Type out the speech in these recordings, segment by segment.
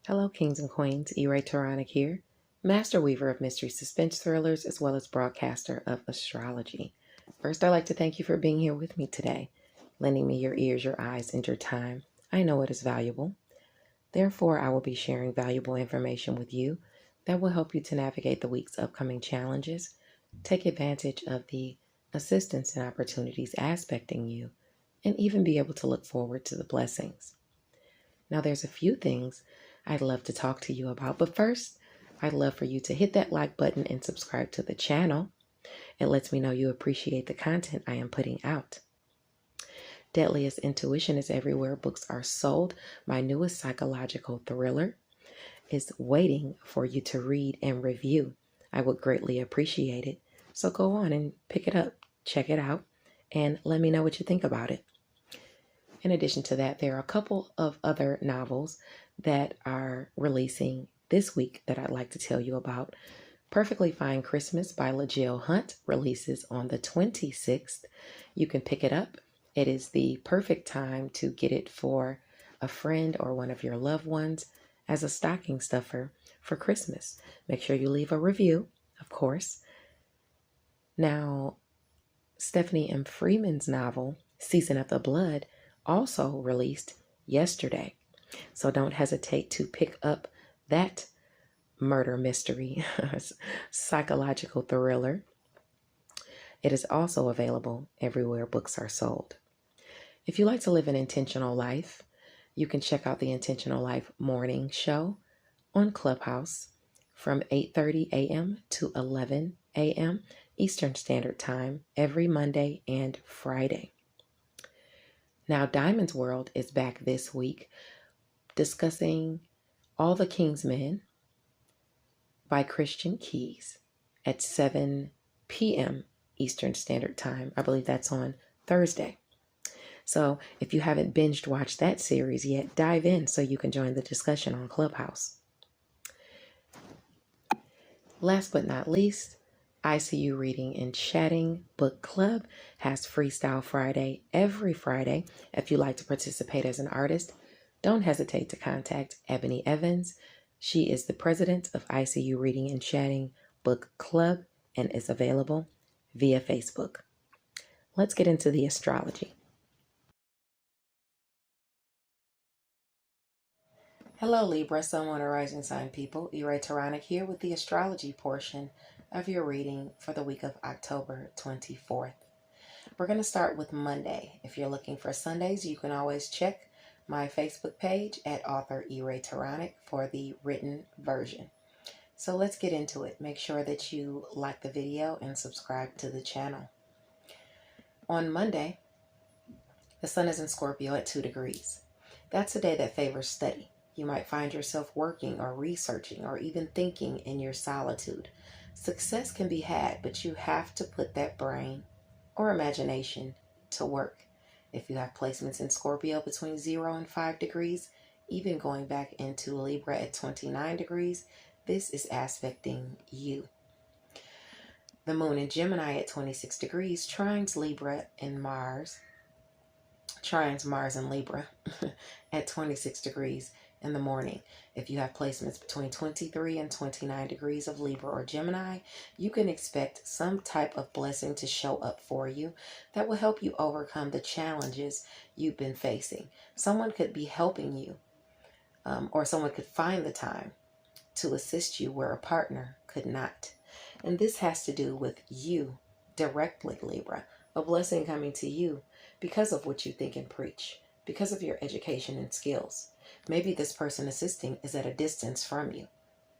Hello, kings and queens. Taronic here, master weaver of mystery suspense thrillers, as well as broadcaster of astrology. First, I'd like to thank you for being here with me today, lending me your ears, your eyes, and your time. I know it is valuable. Therefore, I will be sharing valuable information with you that will help you to navigate the week's upcoming challenges, take advantage of the assistance and opportunities aspecting you, and even be able to look forward to the blessings. Now, there's a few things I'd love to talk to you about, but first, I'd love for you to hit that like button and subscribe to the channel. It lets me know you appreciate the content I am putting out. Deadliest Intuition is everywhere books are sold. My newest psychological thriller is waiting for you to read and review. I would greatly appreciate it. So go on and pick it up, check it out, and let me know what you think about it. In addition to that, there are a couple of other novels that are releasing this week that I'd like to tell you about. Perfectly Fine Christmas by LaJill Hunt releases on the 26th. You can pick it up. It is the perfect time to get it for a friend or one of your loved ones as a stocking stuffer for Christmas. Make sure you leave a review, of course. Now, Stephanie M. Freeman's novel, Season of the Blood, also released yesterday. So don't hesitate to pick up that murder mystery psychological thriller. It is also available everywhere books are sold. If you like to live an intentional life, you can check out the Intentional Life Morning Show on Clubhouse from 8:30 a.m. to 11 a.m. Eastern Standard Time every Monday and Friday. Now, Diamond's World is back this week discussing All the King's Men by Christian Keys at 7 p.m. Eastern Standard Time. I believe that's on Thursday. So if you haven't binged watched that series yet, dive in so you can join the discussion on Clubhouse. Last but not least, ICU Reading and Chatting Book Club has Freestyle Friday every Friday. If you'd like to participate as an artist, don't hesitate to contact Ebony Evans. She is the president of ICU Reading and Chatting Book Club and is available via Facebook. Let's get into the astrology. Hello, Libra, Sun, Moon, or Rising Sign people. Taronic here with the astrology portion of your reading for the week of October 24th. We're going to start with Monday. If you're looking for Sundays, you can always check my Facebook page at author Taronic for the written version. So let's get into it. Make sure that you like the video and subscribe to the channel. On Monday, the sun is in Scorpio at 2 degrees. That's a day that favors study. You might find yourself working or researching or even thinking in your solitude. Success can be had, but you have to put that brain or imagination to work. If you have placements in Scorpio between 0 and 5 degrees, even going back into Libra at 29 degrees, this is aspecting you. The moon in Gemini at 26 degrees trines Libra and Mars. Trines Mars and Libra at 26 degrees in the morning. If you have placements between 23 and 29 degrees of Libra or Gemini, you can expect some type of blessing to show up for you that will help you overcome the challenges you've been facing. Someone could be helping you, or someone could find the time to assist you where a partner could not. And this has to do with you directly, Libra. A blessing coming to you because of what you think and preach, because of your education and skills. Maybe this person assisting is at a distance from you,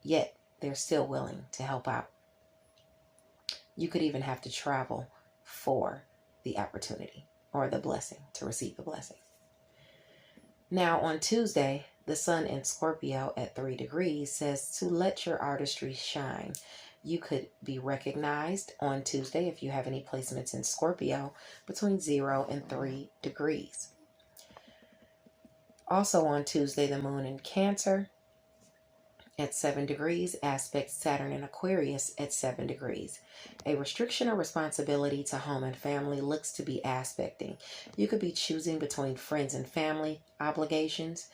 yet they're still willing to help out. You could even have to travel for the opportunity or the blessing, to receive the blessing. Now on Tuesday, the sun in Scorpio at 3 degrees says to let your artistry shine. You could be recognized on Tuesday if you have any placements in Scorpio between 0 and 3 degrees. Also on Tuesday, the moon in Cancer at 7 degrees aspects Saturn in Aquarius at 7 degrees. A restriction or responsibility to home and family looks to be aspecting. You could be choosing between friends and family obligations,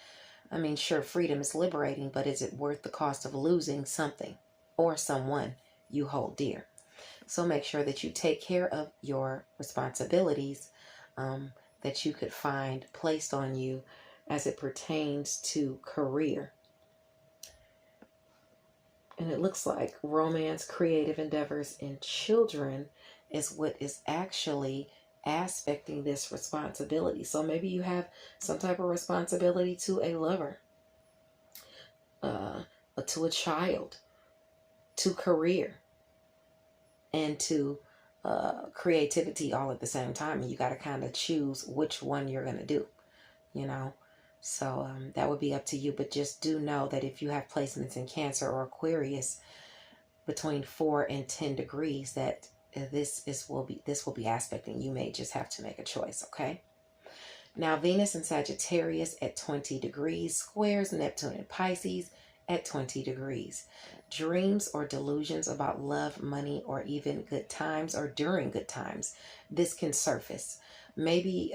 I mean, sure, freedom is liberating, but is it worth the cost of losing something or someone you hold dear? So make sure that you take care of your responsibilities that you could find placed on you as it pertains to career. And it looks like romance, creative endeavors, and children is what is actually aspecting this responsibility. So maybe you have some type of responsibility to a lover, to a child, to career, and to creativity all at the same time. And you got to kind of choose which one you're going to do, you know. So that would be up to you. But just do know that if you have placements in Cancer or Aquarius between 4 and 10 degrees, that this will be aspecting. You may just have to make a choice, okay? Now, Venus in Sagittarius at 20 degrees squares Neptune in Pisces at 20 degrees. Dreams or delusions about love, money, or even good times or during good times. This can surface. Maybe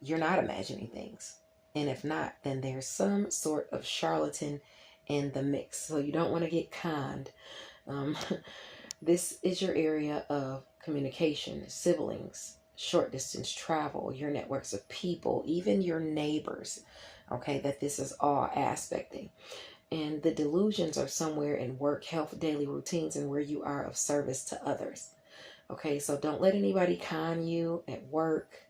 you're not imagining things. And if not, then there's some sort of charlatan in the mix. So you don't want to get conned. This is your area of communication, siblings, short distance travel, your networks of people, even your neighbors. Okay, that this is all aspecting. And the delusions are somewhere in work, health, daily routines, and where you are of service to others. Okay, so don't let anybody con you at work.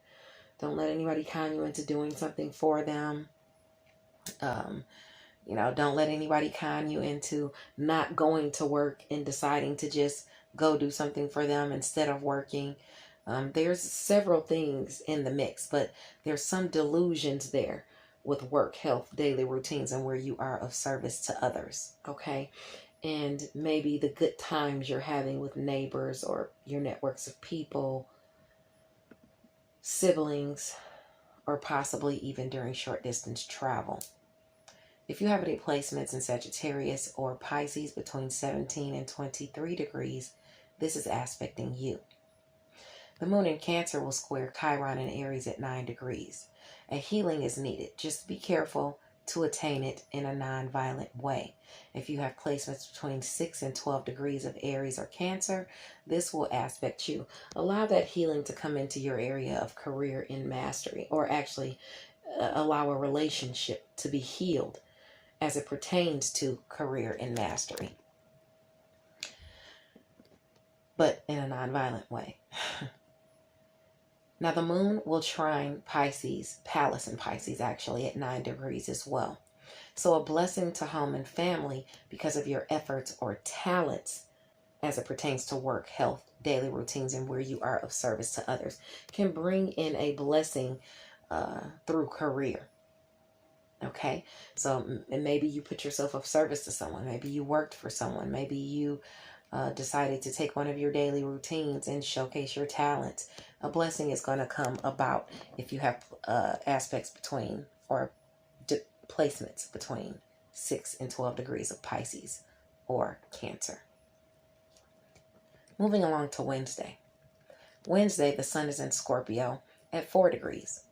Don't let anybody con you into doing something for them. Don't let anybody con you into not going to work and deciding to just go do something for them instead of working. There's several things in the mix, but there's some delusions there with work, health, daily routines, and where you are of service to others. Okay. And maybe the good times you're having with neighbors or your networks of people, siblings, or possibly even during short distance travel. If you have any placements in Sagittarius or Pisces between 17 and 23 degrees, this is aspecting you. The moon in Cancer will square Chiron in Aries at 9 degrees. A healing is needed. Just be careful to attain it in a non-violent way. If you have placements between 6 and 12 degrees of Aries or Cancer, this will aspect you. Allow that healing to come into your area of career in mastery, or actually allow a relationship to be healed as it pertains to career in mastery, but in a non-violent way. Now, the moon will trine Pisces, Pallas in Pisces actually, at 9 degrees as well. So a blessing to home and family because of your efforts or talents as it pertains to work, health, daily routines, and where you are of service to others can bring in a blessing through career. Okay, so maybe you put yourself of service to someone. Maybe you worked for someone. Maybe you decided to take one of your daily routines and showcase your talents. A blessing is going to come about if you have aspects between or placements between 6 and 12 degrees of Pisces or Cancer. Moving along to Wednesday. Wednesday, the sun is in Scorpio at 4 degrees.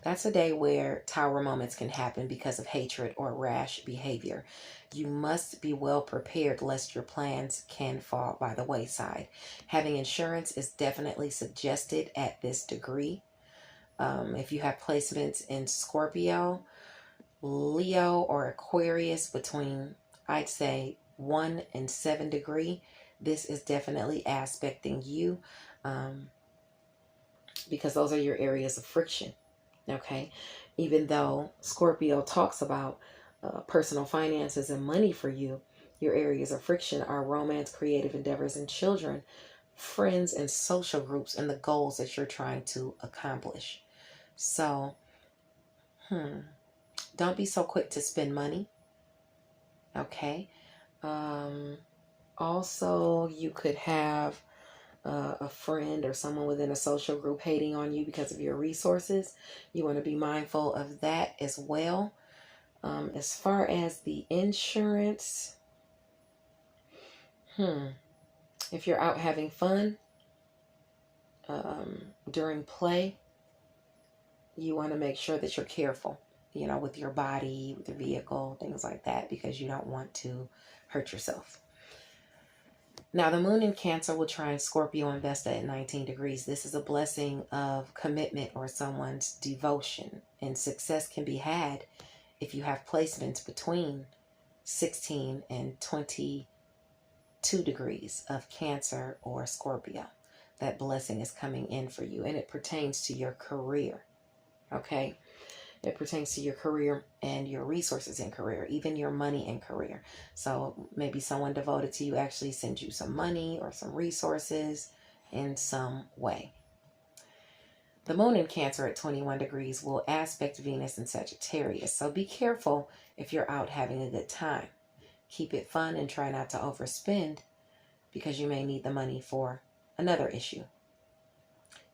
That's a day where tower moments can happen because of hatred or rash behavior. You must be well prepared lest your plans can fall by the wayside. Having insurance is definitely suggested at this degree. If you have placements in Scorpio, Leo, or Aquarius between, I'd say, 1 and 7 degree, this is definitely aspecting you because those are your areas of friction. Okay, even though Scorpio talks about personal finances and money for you, your areas of friction are romance, creative endeavors, and children, friends, and social groups, and the goals that you're trying to accomplish. So, don't be so quick to spend money. Okay. Also, you could have a friend or someone within a social group hating on you because of your resources. You want to be mindful of that as well. As far as the insurance, if you're out having fun during play, you want to make sure that you're careful. you know, with your body, with your vehicle, things like that, because you don't want to hurt yourself. Now, the moon in Cancer will try and Scorpio and Vesta at 19 degrees. This is a blessing of commitment or someone's devotion. And success can be had if you have placements between 16 and 22 degrees of Cancer or Scorpio. That blessing is coming in for you. And it pertains to your career. Okay? It pertains to your career and your resources in career, even your money in career. So maybe someone devoted to you actually sends you some money or some resources in some way. The moon in Cancer at 21 degrees will aspect Venus in Sagittarius. So be careful if you're out having a good time. Keep it fun and try not to overspend because you may need the money for another issue.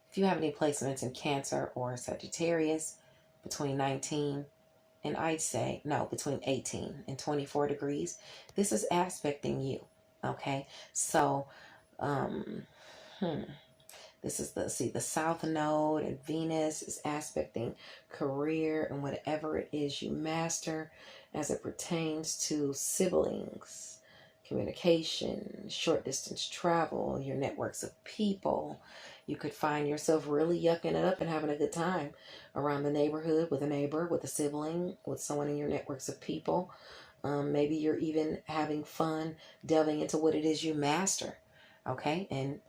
If you have any placements in Cancer or Sagittarius, between 19 and between 18 and 24 degrees, this is aspecting you. Okay, so this is the South Node, and Venus is aspecting career and whatever it is you master as it pertains to siblings, communication, short distance travel, your networks of people. You could find yourself really yucking it up and having a good time around the neighborhood, with a neighbor, with a sibling, with someone in your networks of people. Maybe you're even having fun delving into what it is you master. Okay, and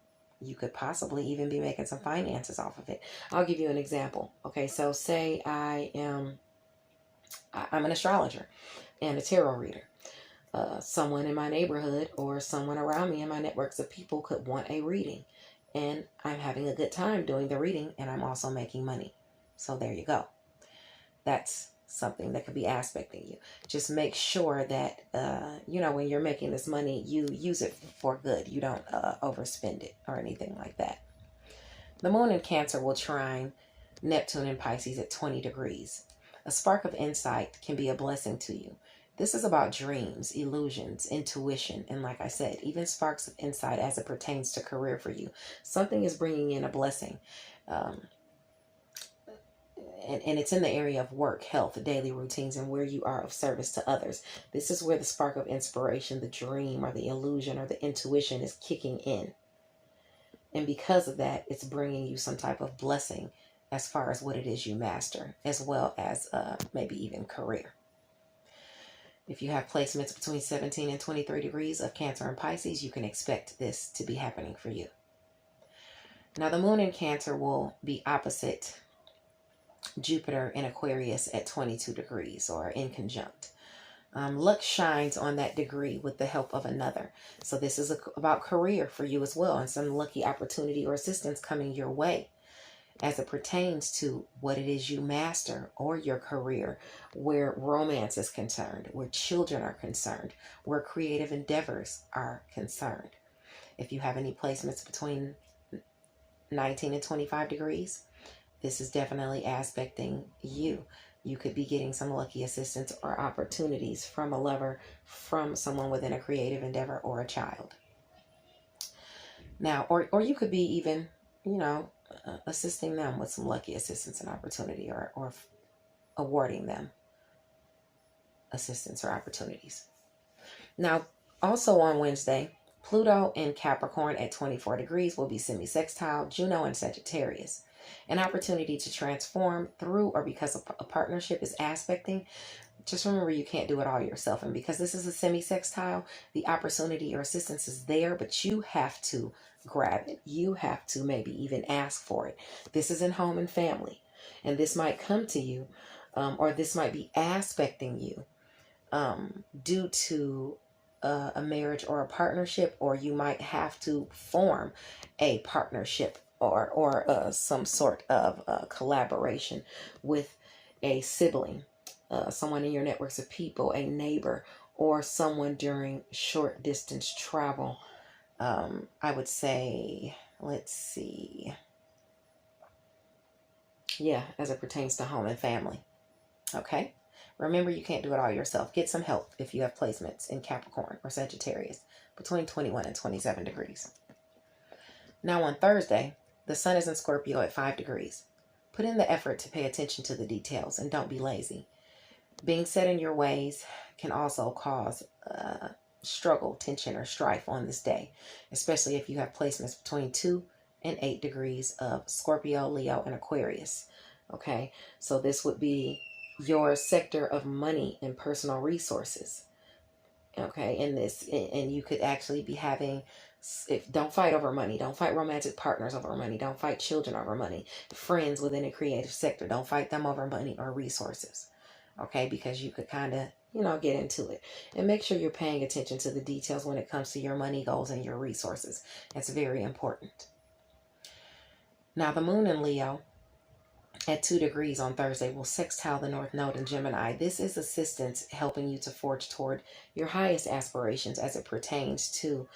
you could possibly even be making some finances off of it. I'll give you an example. Okay, so say I'm an astrologer and a tarot reader. Someone in my neighborhood or someone around me in my networks of people could want a reading. And I'm having a good time doing the reading, and I'm also making money. So there you go. That's something that could be aspecting you. Just make sure that, when you're making this money, you use it for good. You don't overspend it or anything like that. The moon in Cancer will trine Neptune in Pisces at 20 degrees. A spark of insight can be a blessing to you. This is about dreams, illusions, intuition, and like I said, even sparks of insight as it pertains to career for you. Something is bringing in a blessing. And it's in the area of work, health, daily routines, and where you are of service to others. This is where the spark of inspiration, the dream, or the illusion, or the intuition is kicking in. And because of that, it's bringing you some type of blessing as far as what it is you master, as well as maybe even career. If you have placements between 17 and 23 degrees of Cancer and Pisces, you can expect this to be happening for you. Now, the moon in Cancer will be opposite Jupiter in Aquarius at 22 degrees or in conjunct. Luck shines on that degree with the help of another. So this is about career for you as well, and some lucky opportunity or assistance coming your way as it pertains to what it is you master or your career, where romance is concerned, where children are concerned, where creative endeavors are concerned. If you have any placements between 19 and 25 degrees, this is definitely aspecting you. You could be getting some lucky assistance or opportunities from a lover, from someone within a creative endeavor, or a child. Now, or you could be even, assisting them with some lucky assistance and opportunity, or awarding them assistance or opportunities. Now, also on Wednesday, Pluto in Capricorn at 24 degrees will be semi-sextile Juno in Sagittarius. An opportunity to transform through or because a partnership is aspecting. Just remember, you can't do it all yourself. And because this is a semi-sextile, the opportunity or assistance is there, but you have to grab it. You have to maybe even ask for it. This is in home and family. And this might come to you, or this might be aspecting you due to a marriage or a partnership, or you might have to form a partnership or some sort of collaboration with a sibling, someone in your networks of people, a neighbor, or someone during short distance travel. I would say, let's see. Yeah, as it pertains to home and family. Okay? Remember, you can't do it all yourself. Get some help if you have placements in Capricorn or Sagittarius between 21 and 27 degrees. Now on Thursday, the sun is in Scorpio at 5 degrees. Put in the effort to pay attention to the details and don't be lazy. Being set in your ways can also cause struggle, tension, or strife on this day, especially if you have placements between 2 and 8 degrees of Scorpio, Leo, and Aquarius. Okay, so this would be your sector of money and personal resources. Okay, in this, and you could actually be having, if don't fight over money, don't fight romantic partners over money, don't fight children over money, friends within a creative sector, don't fight them over money or resources. Okay, because you could kind of, get into it. And make sure you're paying attention to the details when it comes to your money goals and your resources. That's very important. Now, the moon in Leo at 2 degrees on Thursday will sextile the North Node in Gemini. This is assistance helping you to forge toward your highest aspirations as it pertains to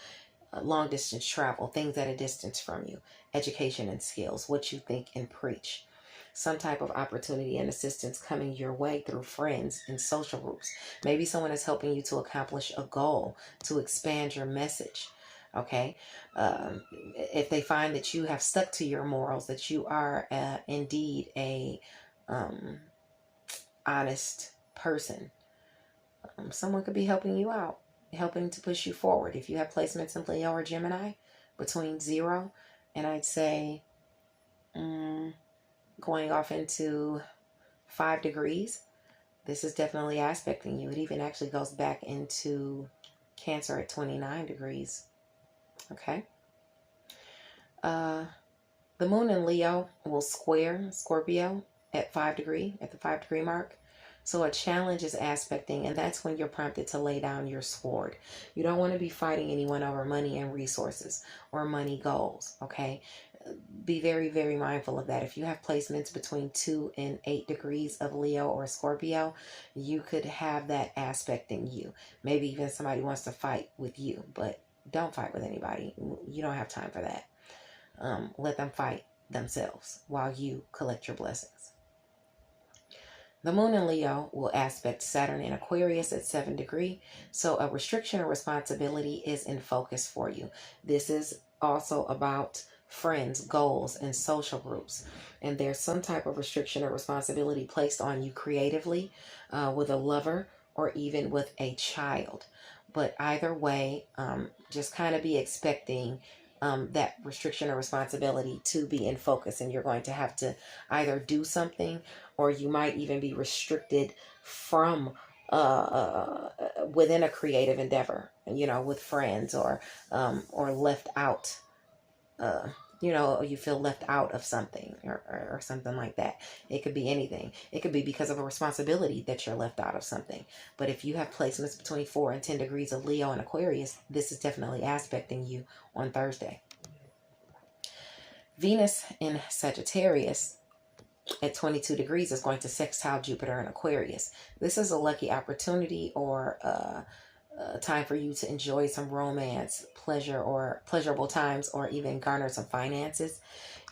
long distance travel, things at a distance from you, education and skills, what you think and preach. Some type of opportunity and assistance coming your way through friends and social groups. Maybe someone is helping you to accomplish a goal, to expand your message. Okay, if they find that you have stuck to your morals, that you are indeed a honest person, someone could be helping you out, helping to push you forward. If you have placements in Leo or Gemini between 0 and I'd say going off into 5 degrees, this is definitely aspecting you. It even actually goes back into Cancer at 29 degrees. Okay. The moon in Leo will square Scorpio at 5 degree, at the 5 degree mark. So a challenge is aspecting, and that's when you're prompted to lay down your sword. You don't want to be fighting anyone over money and resources or money goals, okay? Be very, very mindful of that. If you have placements between 2 and 8 degrees of Leo or Scorpio, you could have that aspecting you. Maybe even somebody wants to fight with you, but don't fight with anybody. You don't have time for that. Let them fight themselves while you collect your blessings. The moon in Leo will aspect Saturn in Aquarius at 7 degree. So a restriction or responsibility is in focus for you. This is also about friends, goals, and social groups. And there's some type of restriction or responsibility placed on you creatively with a lover or even with a child. But either way, just kind of be expecting that restriction or responsibility to be in focus, and you're going to have to either do something, or you might even be restricted from within a creative endeavor, with friends, or left out. You feel left out of something, or something like that. It could be anything. It could be because of a responsibility that you're left out of something. But if you have placements between 4 and 10 degrees of Leo and Aquarius, this is definitely aspecting you on Thursday. Venus in Sagittarius at 22 degrees is going to sextile Jupiter in Aquarius. This is a lucky opportunity or time for you to enjoy some romance, pleasure, or pleasurable times, or even garner some finances.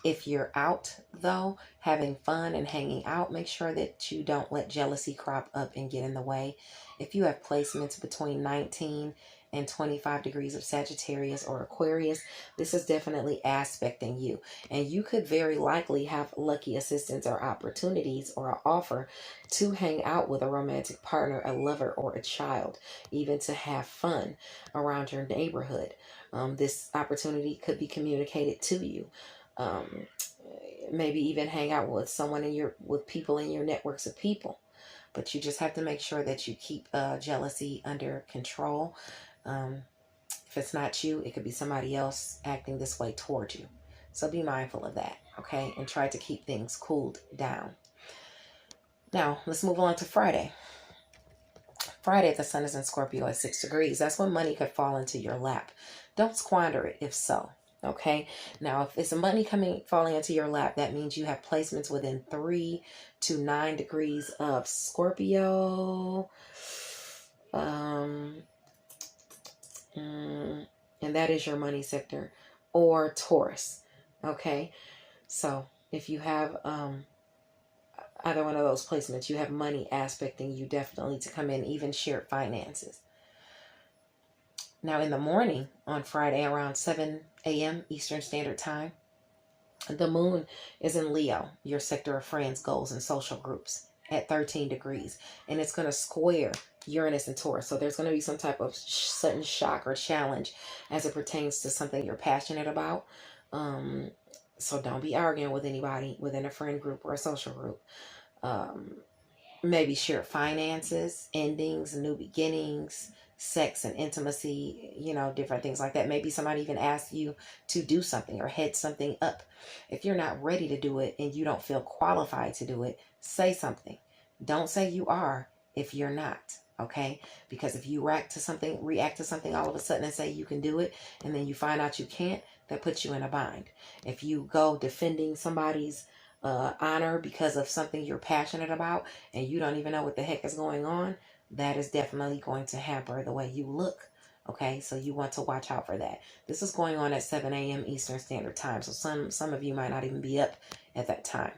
If you're out, though, having fun and hanging out, make sure that you don't let jealousy crop up and get in the way. If you have placements between 19 and 25 degrees of Sagittarius or Aquarius, this is definitely aspecting you. And you could very likely have lucky assistance or opportunities or an offer to hang out with a romantic partner, a lover, or a child, even to have fun around your neighborhood. This opportunity could be communicated to you. Maybe even hang out with someone with people in your networks of people. But you just have to make sure that you keep jealousy under control. If it's not you, it could be somebody else acting this way towards you. So be mindful of that, okay? And try to keep things cooled down. Now, let's move on to Friday. Friday, the sun is in Scorpio at 6 degrees. That's when money could fall into your lap. Don't squander it if so, okay? Now, if it's money falling into your lap, that means you have placements within 3 to 9 degrees of Scorpio. And that is your money sector, or Taurus. Okay, so if you have either one of those placements, you have money aspecting you definitely to come in, even shared finances. Now in the morning on Friday around 7 a.m. Eastern Standard Time, the moon is in Leo, your sector of friends, goals, and social groups. at 13 degrees. And it's going to square Uranus and Taurus. So there's going to be some type of sudden shock or challenge as it pertains to something you're passionate about. So don't be arguing with anybody within a friend group or a social group. Maybe share finances, endings, new beginnings, sex and intimacy, you know, different things like that. Maybe somebody even asks you to do something or head something up. If you're not ready to do it and you don't feel qualified to do it, say something. Don't say you are if you're not, okay? Because if you react to something all of a sudden and say you can do it, and then you find out you can't, that puts you in a bind. If you go defending somebody's honor because of something you're passionate about and you don't even know what the heck is going on, that is definitely going to hamper the way you look. Okay, so you want to watch out for that. This is going on at 7 a.m. Eastern Standard Time, so some of you might not even be up at that time.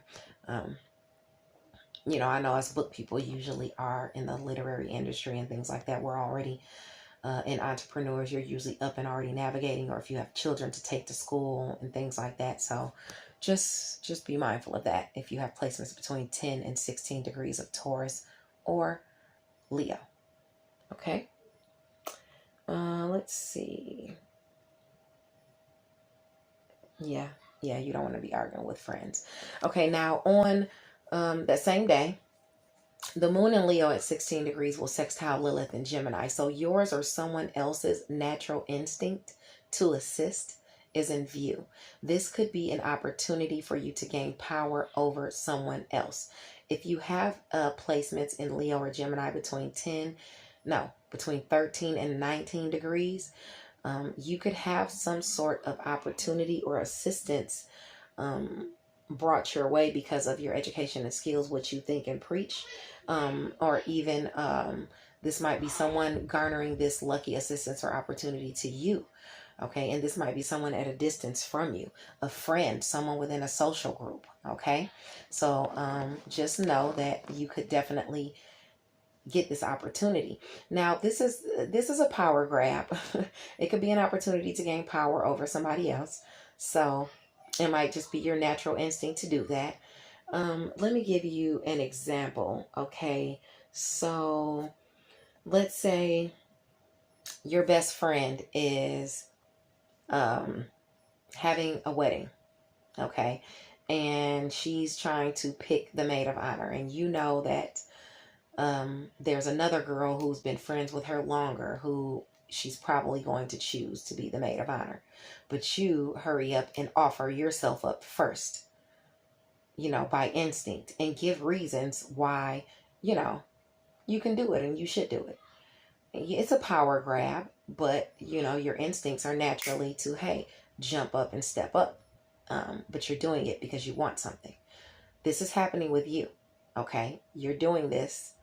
You know, I know us book people usually are in the literary industry and things like that. We're already in entrepreneurs. You're usually up and already navigating, or if you have children to take to school and things like that. So just be mindful of that if you have placements between 10 and 16 degrees of Taurus or Leo. Okay. Let's see. Yeah, you don't want to be arguing with friends. Okay, now on that same day, the moon in Leo at 16 degrees will sextile Lilith in Gemini. So yours or someone else's natural instinct to assist is in view. This could be an opportunity for you to gain power over someone else. If you have placements in Leo or Gemini between 13 and 19 degrees, you could have some sort of opportunity or assistance brought your way because of your education and skills, what you think and preach, or even this might be someone garnering this lucky assistance or opportunity to you. Okay, and this might be someone at a distance from you, a friend, someone within a social group. Okay, so just know that you could definitely get this opportunity. Now, this is a power grab. It could be an opportunity to gain power over somebody else. So it might just be your natural instinct to do that. Let me give you an example. Okay, so let's say your best friend is having a wedding, okay, and she's trying to pick the maid of honor, and you know that there's another girl who's been friends with her longer who she's probably going to choose to be the maid of honor, but you hurry up and offer yourself up first, you know, by instinct, and give reasons why, you know, you can do it and you should do it. It's a power grab, but you know, your instincts are naturally to, hey, jump up and step up. But you're doing it because you want something. This is happening with you. Okay. You're doing this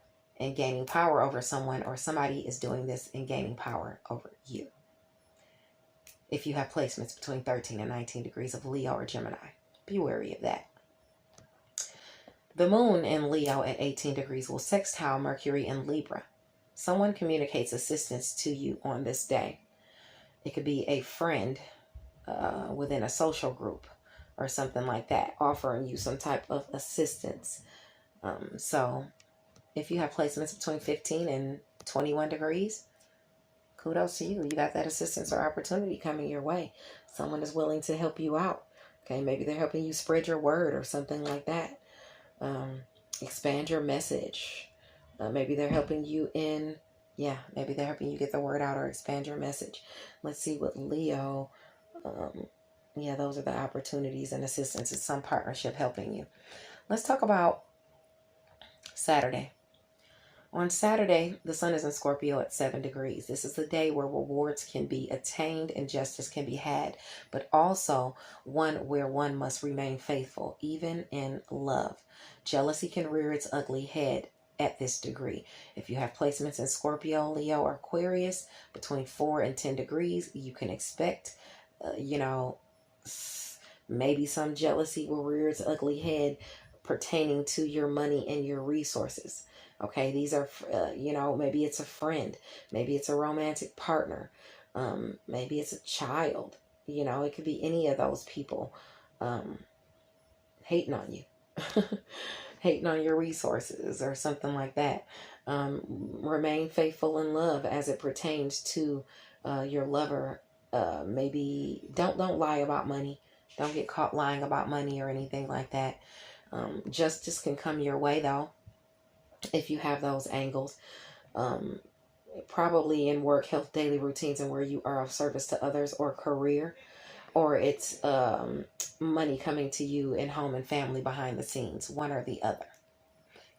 and gaining power over someone, or somebody is doing this and gaining power over you. If you have placements between 13 and 19 degrees of Leo or Gemini, be wary of that. The moon in Leo at 18 degrees will sextile Mercury in Libra. Someone communicates assistance to you on this day. It could be a friend within a social group or something like that, offering you some type of assistance. So if you have placements between 15 and 21 degrees, kudos to you. You got that assistance or opportunity coming your way. Someone is willing to help you out. Okay, maybe they're helping you spread your word or something like that. Expand your message. Maybe they're helping you maybe they're helping you get the word out or expand your message. Let's see what Leo, those are the opportunities and assistance. It's some partnership helping you. Let's talk about Saturday. On Saturday, the sun is in Scorpio at 7 degrees. This is the day where rewards can be attained and justice can be had, but also one where one must remain faithful, even in love. Jealousy can rear its ugly head at this degree. If you have placements in Scorpio, Leo, or Aquarius between 4 and 10 degrees, you can expect, maybe some jealousy will rear its ugly head pertaining to your money and your resources. Okay, these are, maybe it's a friend, maybe it's a romantic partner, maybe it's a child, it could be any of those people hating on you. hating on your resources or something like that. Remain faithful in love as it pertains to your lover. Maybe don't lie about money. Don't get caught lying about money or anything like that. Justice can come your way though if you have those angles. Um, Probably in work, health, daily routines, and where you are of service to others, or career, or it's money coming to you in home and family behind the scenes, one or the other.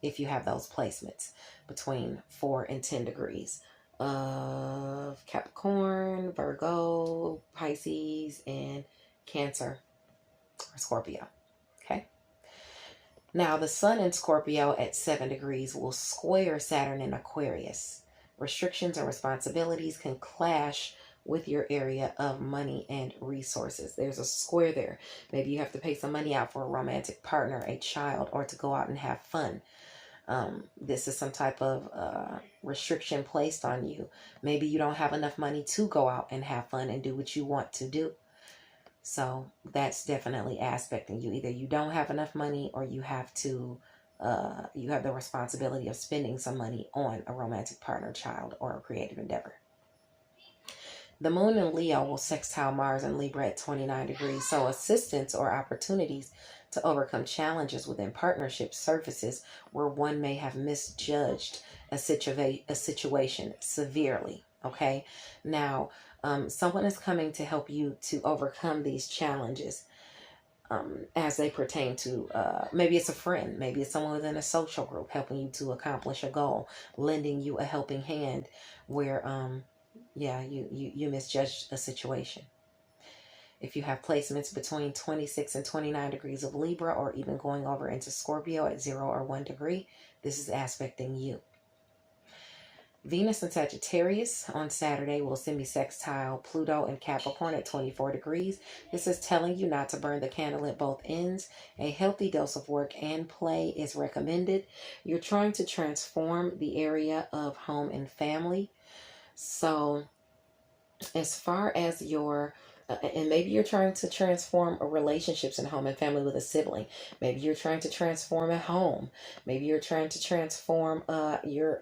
If you have those placements between 4 and 10 degrees of Capricorn, Virgo, Pisces, and Cancer or Scorpio. Okay. Now, the Sun in Scorpio at 7 degrees will square Saturn in Aquarius. Restrictions and responsibilities can clash with your area of money and resources. There's a square there. Maybe you have to pay some money out for a romantic partner, a child, or to go out and have fun. This is some type of restriction placed on you. Maybe you don't have enough money to go out and have fun and do what you want to do. So that's definitely aspecting you. Either you don't have enough money, or you have to, you have the responsibility of spending some money on a romantic partner, child, or a creative endeavor. The moon in Leo will sextile Mars and Libra at 29 degrees. So assistance or opportunities to overcome challenges within partnership surfaces where one may have misjudged a situation severely. Okay. Now, someone is coming to help you to overcome these challenges as they pertain to, maybe it's a friend, maybe it's someone within a social group helping you to accomplish a goal, lending you a helping hand where, yeah, you misjudged a situation. If you have placements between 26 and 29 degrees of Libra, or even going over into Scorpio at 0 or 1 degree, this is aspecting you. Venus in Sagittarius on Saturday will semi-sextile Pluto and Capricorn at 24 degrees. This is telling you not to burn the candle at both ends. A healthy dose of work and play is recommended. You're trying to transform the area of home and family. So as far as your and maybe you're trying to transform relationships in home and family with a sibling. Maybe you're trying to transform a home. Maybe you're trying to transform you're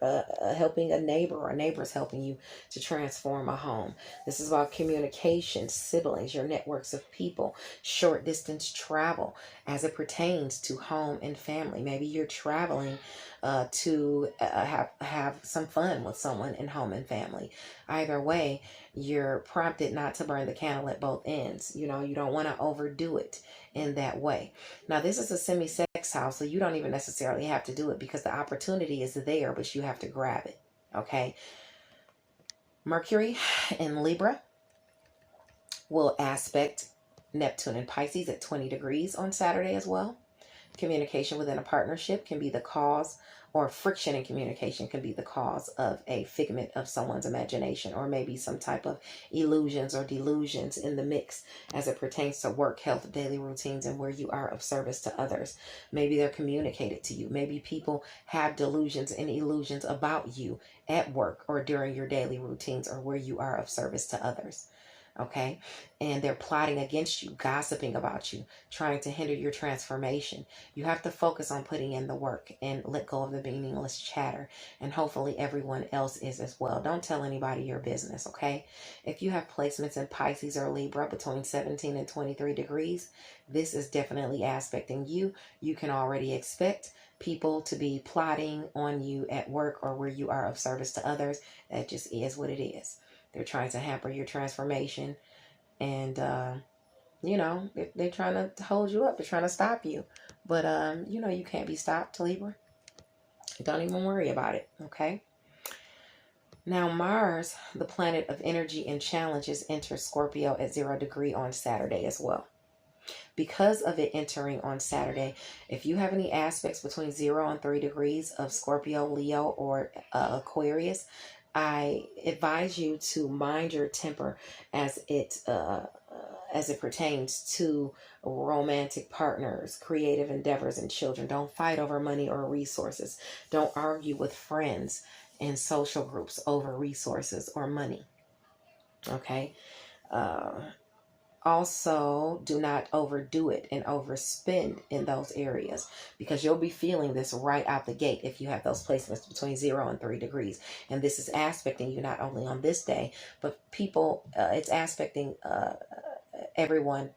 helping a neighbor, or a neighbor's helping you to transform a home. This is about communication, siblings, your networks of people, short distance travel as it pertains to home and family. Maybe you're traveling to have some fun with someone in home and family. Either way, you're prompted not to burn the candle at both ends. You know, you don't want to overdo it in that way. Now, this is a semi-sextile, so you don't even necessarily have to do it because the opportunity is there, but you have to grab it. Okay. Mercury in Libra will aspect Neptune and Pisces at 20 degrees on Saturday as well. Communication within a partnership can be the cause, or friction in communication can be the cause of a figment of someone's imagination, or maybe some type of illusions or delusions in the mix as it pertains to work, health, daily routines, and where you are of service to others. Maybe they're communicated to you. Maybe people have delusions and illusions about you at work or during your daily routines, or where you are of service to others. Okay. And they're plotting against you, gossiping about you, trying to hinder your transformation. You have to focus on putting in the work and let go of the meaningless chatter. And hopefully everyone else is as well. Don't tell anybody your business. Okay. If you have placements in Pisces or Libra between 17 and 23 degrees, this is definitely aspecting you. You can already expect people to be plotting on you at work or where you are of service to others. That just is what it is. They're trying to hamper your transformation, and you know, they're trying to hold you up. They're trying to stop you, but you know, you can't be stopped, Libra. Don't even worry about it. Okay. Now, Mars, the planet of energy and challenges, enters Scorpio at 0 degree on Saturday as well. Because of it entering on Saturday, if you have any aspects between 0 and 3 degrees of Scorpio, Leo, or Aquarius, I advise you to mind your temper as it pertains to romantic partners, creative endeavors, and children. Don't fight over money or resources. Don't argue with friends and social groups over resources or money. Okay. Also, do not overdo it and overspend in those areas, because you'll be feeling this right out the gate if you have those placements between 0 and 3 degrees. And this is aspecting you not only on this day, but people, it's aspecting everyone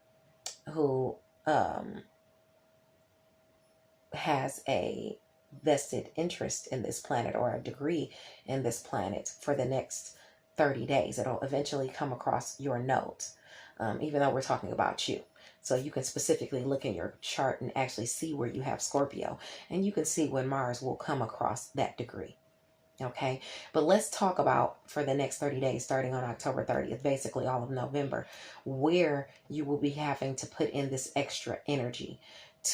who has a vested interest in this planet or a degree in this planet for the next 30 days. It'll eventually come across your notes, even though we're talking about you. So you can specifically look in your chart and actually see where you have Scorpio, and you can see when Mars will come across that degree. Okay, but let's talk about for the next 30 days, starting on October 30th, basically all of November, where you will be having to put in this extra energy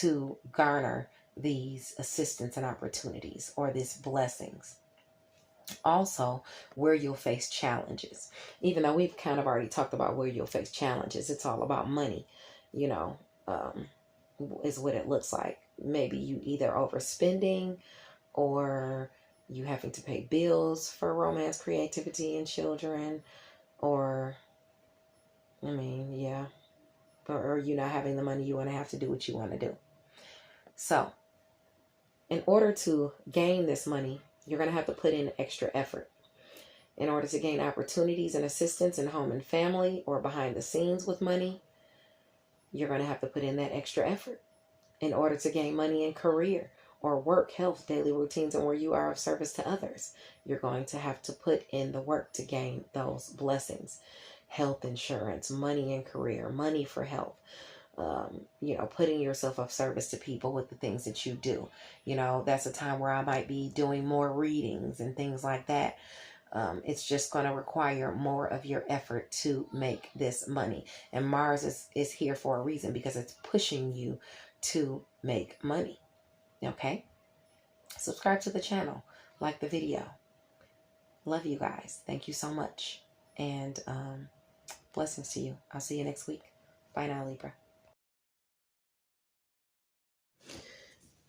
to garner these assistance and opportunities or these blessings. Also, where you'll face challenges. Even though we've kind of already talked about where you'll face challenges, it's all about money, you know, is what it looks like. Maybe you either overspending, or you having to pay bills for romance, creativity, and children, or, I mean, yeah, or you not having the money you want to have to do what you want to do. So, in order to gain this money, you're going to have to put in extra effort. In order to gain opportunities and assistance in home and family or behind the scenes with money, you're going to have to put in that extra effort. In order to gain money in career or work, health, daily routines, and where you are of service to others, you're going to have to put in the work to gain those blessings. Health insurance, money in career, money for health. Putting yourself of service to people with the things that you do. That's a time where I might be doing more readings and things like that. It's just going to require more of your effort to make this money. And Mars is here for a reason, because it's pushing you to make money. Okay? Subscribe to the channel. Like the video. Love you guys. Thank you so much. And blessings to you. I'll see you next week. Bye now, Libra.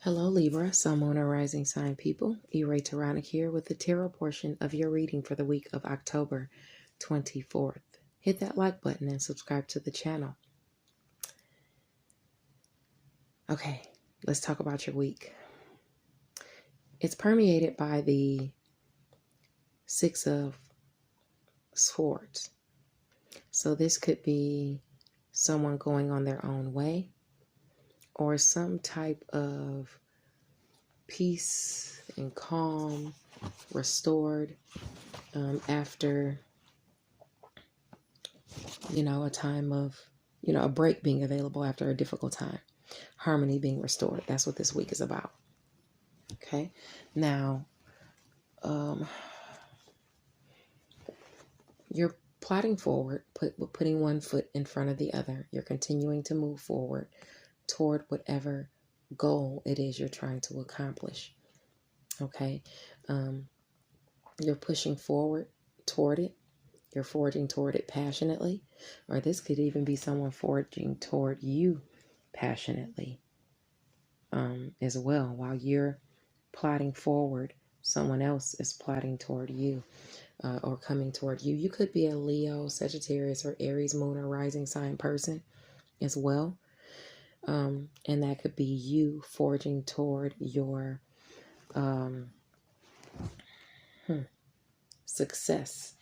Hello, Libra, Sun, Moon, or Rising sign people. Taronic here with the tarot portion of your reading for the week of October 24th. Hit that like button and subscribe to the channel. Okay, let's talk about your week. It's permeated by the Six of Swords. So this could be someone going on their own way, or some type of peace and calm restored after, a time of, a break being available after a difficult time. Harmony being restored. That's what this week is about. Okay. Now, you're plotting forward, putting one foot in front of the other. You're continuing to move forward toward whatever goal it is you're trying to accomplish. Okay. You're pushing forward toward it. You're forging toward it passionately. Or this could even be someone forging toward you passionately as well. While you're plotting forward, someone else is plotting toward you or coming toward you. You could be a Leo, Sagittarius, or Aries, Moon, or Rising sign person as well. And that could be you forging toward your success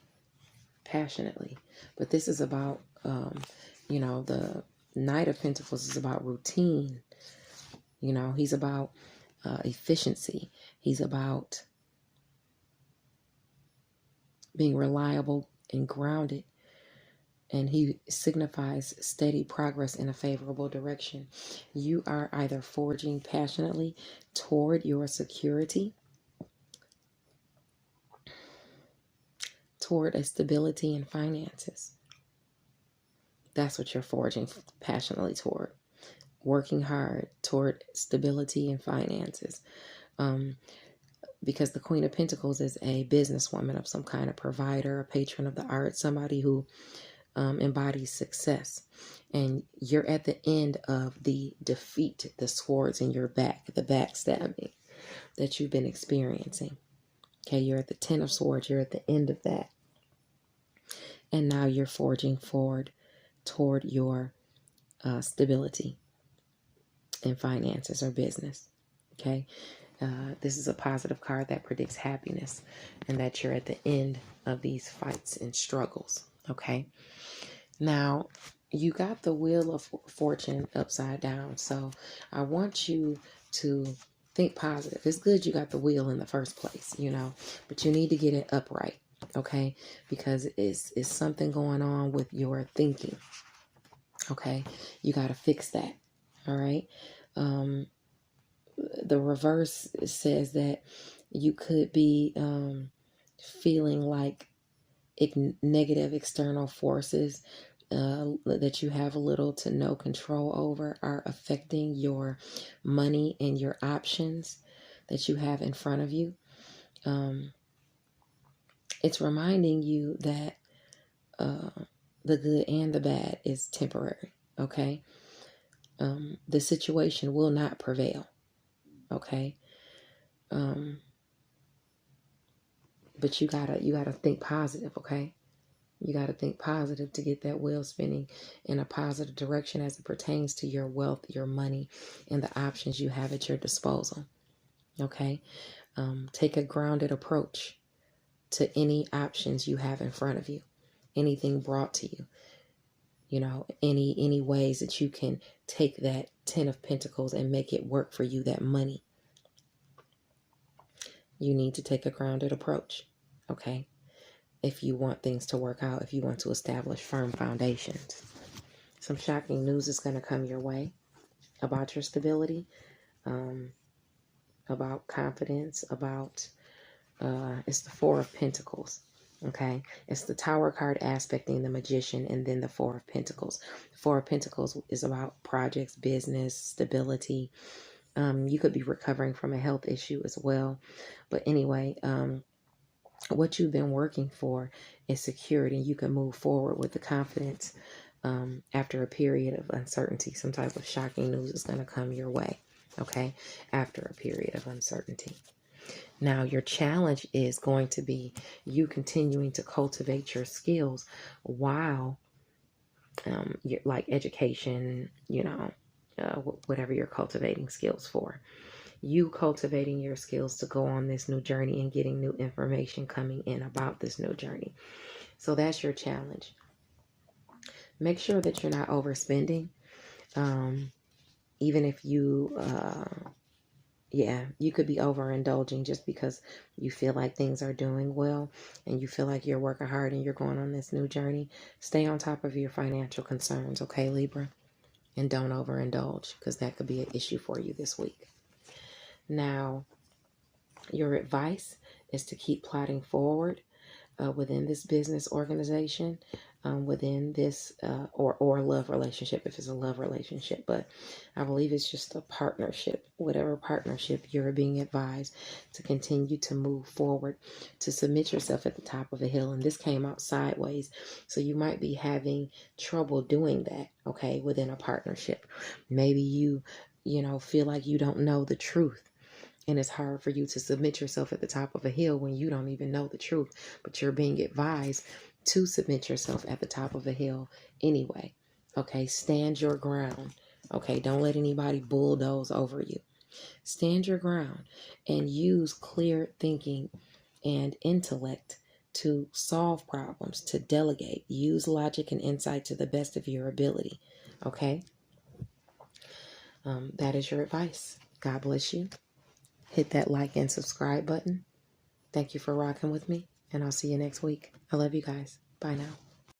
passionately. But this is about, the Knight of Pentacles is about routine. He's about efficiency. He's about being reliable and grounded. And he signifies steady progress in a favorable direction. You are either forging passionately toward your security, toward a stability in finances. That's what you're forging passionately toward. Working hard toward stability in finances. Because the Queen of Pentacles is a businesswoman of some kind, a provider, a patron of the arts, somebody who embodies success. And you're at the end of the defeat, the swords in your back, the backstabbing that you've been experiencing. Okay, you're at the 10 of Swords. You're at the end of that. And now you're forging forward toward your stability in finances or business. Okay. This is a positive card that predicts happiness and that you're at the end of these fights and struggles. Okay. Now, you got the Wheel of Fortune upside down. So I want you to think positive. It's good you got the wheel in the first place, but you need to get it upright. Okay. Because it's something going on with your thinking. Okay. You got to fix that. All right. The reverse says that you could be feeling like negative external forces that you have little to no control over are affecting your money and your options that you have in front of you. It's reminding you that the good and the bad is temporary. Okay. The situation will not prevail. Okay. But you gotta think positive. Okay. You got to think positive to get that wheel spinning in a positive direction as it pertains to your wealth, your money, and the options you have at your disposal. Okay. Take a grounded approach to any options you have in front of you, anything brought to you, any ways that you can take that 10 of Pentacles and make it work for you, that money. You need to take a grounded approach. Okay. If you want things to work out, if you want to establish firm foundations. Some shocking news is going to come your way about your stability, about confidence, about, it's the Four of Pentacles, okay? It's the Tower card aspecting the Magician and then the Four of Pentacles. The Four of Pentacles is about projects, business, stability. You could be recovering from a health issue as well. But anyway, what you've been working for is secured and you can move forward with the confidence after a period of uncertainty. Some type of shocking news is going to come your way, okay, after a period of uncertainty. Now, your challenge is going to be you continuing to cultivate your skills while, like education, whatever you're cultivating skills for. You cultivating your skills to go on this new journey and getting new information coming in about this new journey. So that's your challenge. Make sure that you're not overspending. Even if you, you could be overindulging just because you feel like things are doing well and you feel like you're working hard and you're going on this new journey. Stay on top of your financial concerns, okay, Libra? And don't overindulge because that could be an issue for you this week. Now, your advice is to keep plotting forward within this business organization, within this or love relationship, if it's a love relationship. But I believe it's just a partnership, whatever partnership you're being advised to continue to move forward, to submit yourself at the top of a hill. And this came out sideways. So you might be having trouble doing that, okay, within a partnership. Maybe you feel like you don't know the truth. And it's hard for you to submit yourself at the top of a hill when you don't even know the truth, but you're being advised to submit yourself at the top of a hill anyway. Okay, stand your ground. Okay, don't let anybody bulldoze over you. Stand your ground and use clear thinking and intellect to solve problems, to delegate. Use logic and insight to the best of your ability. Okay, that is your advice. God bless you. Hit that like and subscribe button. Thank you for rocking with me, and I'll see you next week. I love you guys. Bye now.